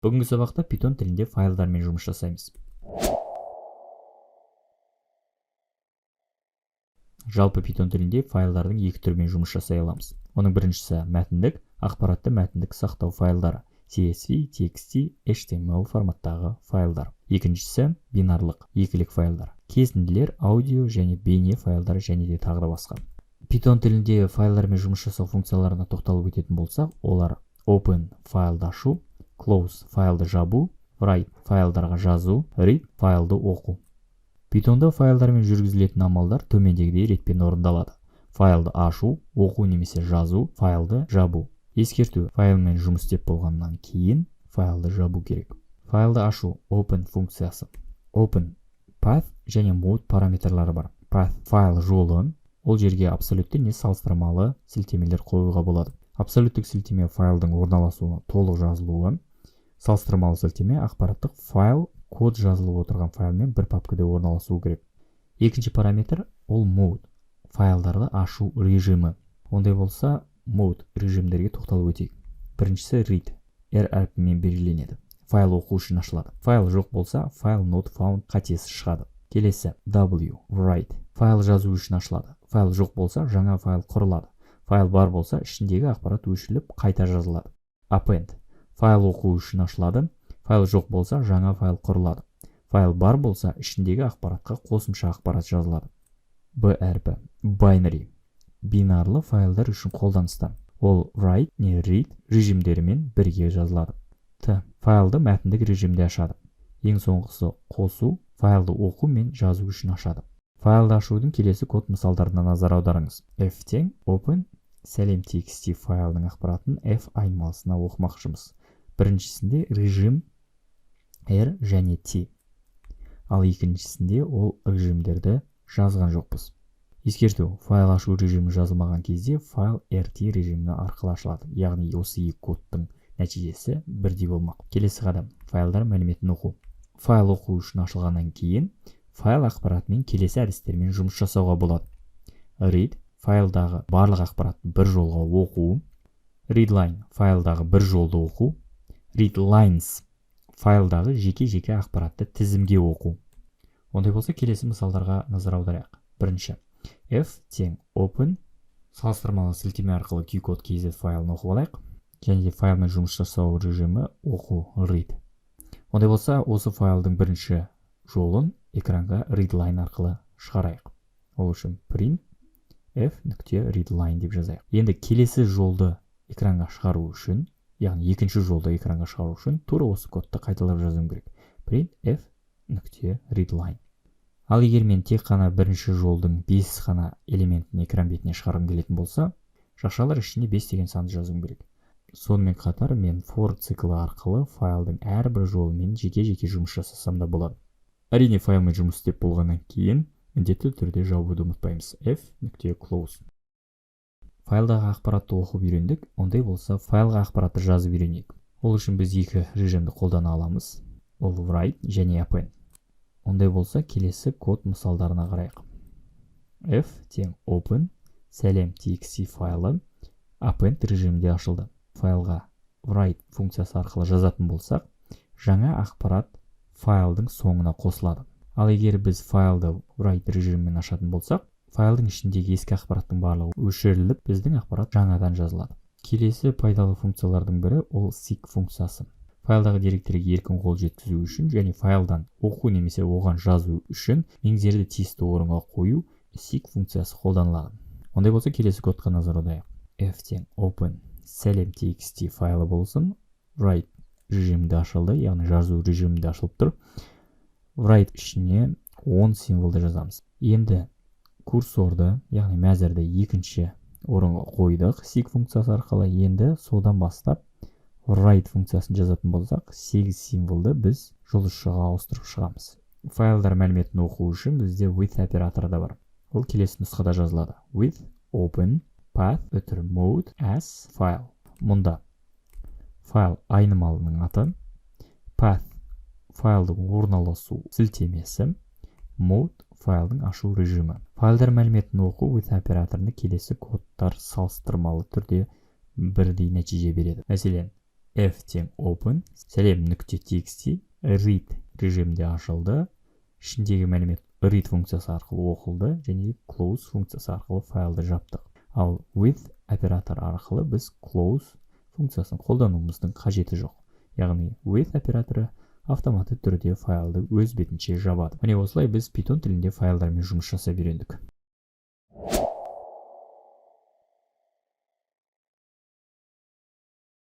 Бүгінгі сабақта Python тілінде файлдармен жұмыс жасаймыз. Жалпы Python тілінде файлдардың екі түрімен жұмыс жасай аламыз. Оның біріншісі мәтіндік, ақпаратты мәтіндік сақтау файлдары, CSV, TXT, HTML форматтағы файлдар. Екіншісі бинарлық, екілік файлдар. Кесінділер, аудио және бейне файлдары және де тағы да басқа. Python тілінде файлдармен жұмыс жасау функцияларына тоқталып өтетін болсақ, олар open файлды ашу, close файлды жабу, write файлдарға жазу, read файлды оқу. Pythonда файлдармен жүргізілетін амалдар төмендегідей ретпен орындалады. Файлды ашу, оқу немесе жазу, файлды жабу. Ескерту: файлмен жұмыс істеп болғаннан кейін файлды жабу керек. Файлды ашу open функциясы. Open path және mode параметрлары бар. Path файл жолы, ол жерге абсолютті не салыстырмалы сілтемелер қоюға болады. Абсолюттік сілтеме файлдың орналасуы, толық жазылуы. Салыстырмалы сілтеме ақпараттық файл код жазылып отырған файлмен бір папкада орналасуы керек. Екінші параметр ол mode, файлдарды ашу режимі. Ондай болса, mode режимдерге тоқталып өтейік. Біріншісі read, R әрпімен белгіленеді. Файл оқу үшін ашылады. Файл жоқ болса, file not found қатесі шығады. Келесі W, write, файл жазу үшін ашылады. Файл жоқ болса, жаңа файл құрылады. Файл бар болса, ішіндегі ақпарат өшіріліп, қайта жазылады. Append, файл оқу үшін ашылады. Файл жоқ болса, жаңа файл құрылады. Файл бар болса, ішіндегі ақпаратқа қосымша ақпарат жазылады. B әрпі, binary, бинарлы файлдар үшін қолданыста. Ол write не read режимдерімен бірге жазылады. T, файлды мәтіндік режимде ашады. Ең соңғысы қосу, файлды оқу мен жазу үшін ашады. Файлды ашудың келесі код мысалдарына назар аударыңыз. F тең open сәлем txt файлының ақпаратын F айнымалысына оқымақшымыз. Біріншісінде режим R және T. Ал екіншісінде ол режимдерді жазған жоқпыз. Ескерту: файл ашу режимі жазылмаған кезде файл RT режимі арқылы ашылады. Яғни осы екі кодтың нәтижесі бірдей болмақ. Келесі қадам: файлдар мәліметін оқу. Файл оқу үшін ашылғаннан кейін файл ақпаратымен келесі әдістермен жұмыс жасауға болады. Read файлдағы барлық ақпаратты бір жолға оқу. Readline файлдағы бір жолды оқу. Readlines файлдағы жеке-жеке ақпаратты тізімге оқу. Ондай болса, келесі мысалдарға назар аударайық. Бірінші, F тең open салыстырмалы сілтеме арқылы qcode kz файлын оқып алайық. Және де файлмен жұмыс жасау режимі оқу read. Ондай болса, осы файлдың бірінші жолын экранға readline арқылы шығарайық. Ол үшін print f.readline деп жазайық. Енді келесі жолды экранға шығару үшін, яғни екінші жолды экранға шығару үшін тура осы кодты қайталап жазуым керек. Print f.readline. Ал егер мен тек қана бірінші жолдың 5 қана элементін экран бетіне шығарғым келетін болса, шақшалар ішіне 5 деген санды жазуым керек. Сонымен қатар мен for циклы арқылы файлдың әрбір жолымен жеке-жеке жұмыс жасасам да болады. Әрине, файлмен жұмыс істеп болғаннан кейін міндетті түрде жабуды ұмытпаймыз. F.close. Файлдағы ақпаратты оқып үйрендік, ондай болса файлға ақпаратты жазып үйренейік. Ол үшін біз екі режимді қолдана аламыз. Ол write және append. Ондай болса, келесі код мысалдарына қарайық. F тең open сәлем txt файлы append режимде ашылды. Файлға write функциясы арқылы жазатын болсақ, жаңа ақпарат файлдың соңына қосылады. Ал егер біз файлды write режимімен ашатын болсақ, файлдың ішіндегі ескі ақпараттың барлығы өшіріліп, біздің ақпарат жаңадан жазылады. Келесі пайдалы функциялардың бірі ол seek функциясы. Файлдағы деректерге еркін қол жеткізу үшін және файлдан оқу немесе оған жазу үшін меңзерді тиісті орынға қою seek функциясы қолданылады. Ондай болса, келесі кодқа назар аударайық. F тең open сәлем txt файлы болсын, write режимде ашылды, яғни жазу режимде ашылып тұр. Write ішіне 10 символды жазамыз. Енді курсорды, яғни мәзірді екінші орынға қойдық seek функциясы арқылы. Енді содан бастап write функциясын жазатын болсақ, 8 символды біз жұлдызшаға ауыстырып шығамыз. Файлдар мәліметін оқу үшін бізде with операторы да бар. Ол келесі нұсқада жазылады. With open path mode as file. Мұнда файл айнымалының аты, path файлдың орналасу сілтемесі, mode файлдың ашу режимі. Файлдар мәліметін оқу with операторны келесі кодтар салыстырмалы түрде бірдей нәтиже береді. Мәселен, f тең open, сәлем нүкте txt read режимде ашылды. Ішіндегі мәлімет read функциясы арқылы оқылды және close функциясы арқылы файлды жаптық. Ал with операторы арқылы біз close функциясын қолдануымыздың қажеті жоқ. Яғни with операторы автоматты түрде файлды өз бетінше жабады. Міне осылай біз Python тілінде файлдармен жұмыс жасап үйрендік.